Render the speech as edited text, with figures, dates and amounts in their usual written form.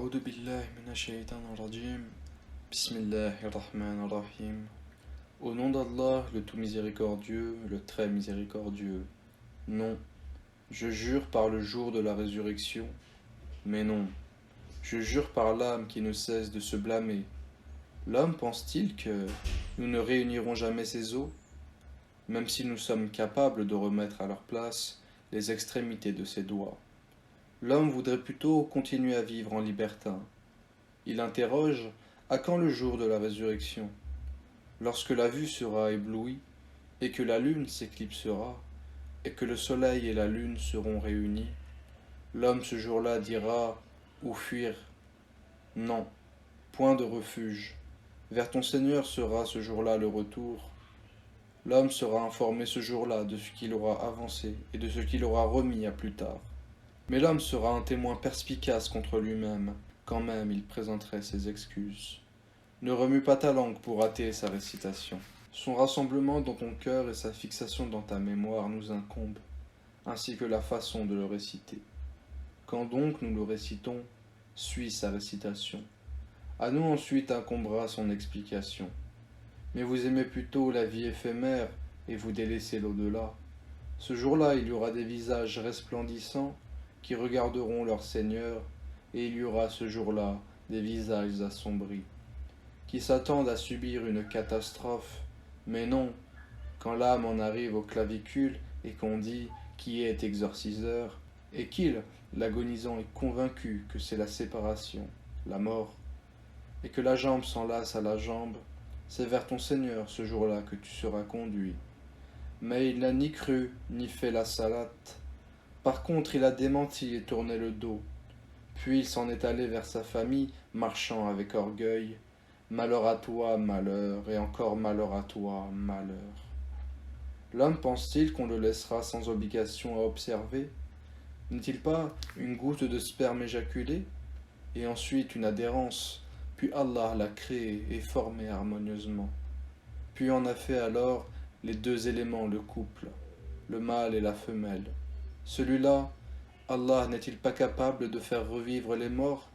أعوذ بالله من الشيطان الرجيم. Bismillahirrahmanirrahim. Au nom d'Allah, le tout miséricordieux, le très miséricordieux. Non, je jure par le jour de la résurrection, mais non, je jure par l'âme qui ne cesse de se blâmer. L'homme pense-t-il que nous ne réunirons jamais ses os, même si nous sommes capables de remettre à leur place les extrémités de ses doigts? L'homme voudrait plutôt continuer à vivre en libertin. Il interroge: à quand le jour de la résurrection? Lorsque la vue sera éblouie, et que la lune s'éclipsera, et que le soleil et la lune seront réunis, l'homme ce jour-là dira: où fuir? Non, point de refuge. Vers ton Seigneur sera ce jour-là le retour. L'homme sera informé ce jour-là de ce qu'il aura avancé et de ce qu'il aura remis à plus tard. Mais l'homme sera un témoin perspicace contre lui-même, quand même il présenterait ses excuses. Ne remue pas ta langue pour rater sa récitation. Son rassemblement dans ton cœur et sa fixation dans ta mémoire nous incombent, ainsi que la façon de le réciter. Quand donc nous le récitons, suis sa récitation. À nous ensuite incombera son explication. Mais vous aimez plutôt la vie éphémère et vous délaissez l'au-delà. Ce jour-là, il y aura des visages resplendissants qui regarderont leur Seigneur, et il y aura ce jour-là des visages assombris, qui s'attendent à subir une catastrophe. Mais non, quand l'âme en arrive au clavicule et qu'on dit qui est exorciseur, et qu'il, l'agonisant, est convaincu que c'est la séparation, la mort, et que la jambe s'enlace à la jambe, c'est vers ton Seigneur ce jour-là que tu seras conduit. Mais il n'a ni cru, ni fait la salate. Par contre, il a démenti et tourné le dos. Puis il s'en est allé vers sa famille, marchant avec orgueil. Malheur à toi, malheur, et encore malheur à toi, malheur. L'homme pense-t-il qu'on le laissera sans obligation à observer? N'est-il pas une goutte de sperme éjaculé, et ensuite une adhérence, puis Allah l'a créé et formé harmonieusement. Puis en a fait alors les deux éléments, le couple, le mâle et la femelle. Celui-là, Allah n'est-il pas capable de faire revivre les morts